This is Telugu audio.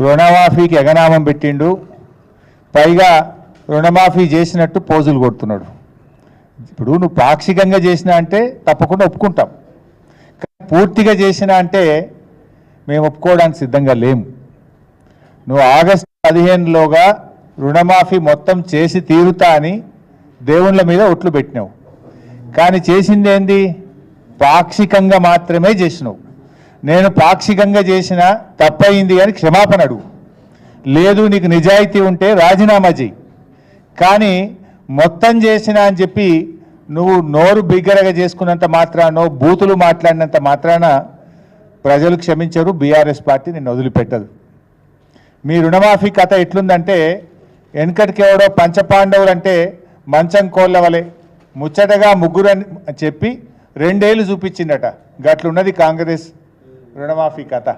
రుణమాఫీకి ఎగనామం పెట్టిండు, పైగా రుణమాఫీ చేసినట్టు పోజులు కొడుతున్నాడు. ఇప్పుడు నువ్వు పాక్షికంగా చేసినా అంటే తప్పకుండా ఒప్పుకుంటాం, పూర్తిగా చేసినా అంటే మేము ఒప్పుకోవడానికి సిద్ధంగా లేము. నువ్వు ఆగస్టు 15లోగా రుణమాఫీ మొత్తం చేసి తీరుతా అని దేవుళ్ళ మీద ఒట్లు పెట్టినావు, కానీ చేసింది ఏంది? పాక్షికంగా మాత్రమే చేసినావు. నేను పాక్షికంగా చేసిన తప్పయింది అని క్షమాపణ అడుగు, లేదు నీకు నిజాయితీ ఉంటే రాజీనామా చేయి. కానీ మొత్తం చేసిన అని చెప్పి నువ్వు నోరు బిగ్గరగా చేసుకున్నంత మాత్రానో బూతులు మాట్లాడినంత మాత్రాన ప్రజలు క్షమించరు, బీఆర్ఎస్ పార్టీ నిన్ను వదిలిపెట్టదు. మీ రుణమాఫీ కథ ఎట్లుందంటే వెనకటికెవడో పంచపాండవులు అంటే మంచం కోళ్ళ వలె ముచ్చటగా ముగ్గురు అని చెప్పి 2 ఏళ్ళు చూపించిందట. గట్లున్నది కాంగ్రెస్ రుణమాఫీ కథ.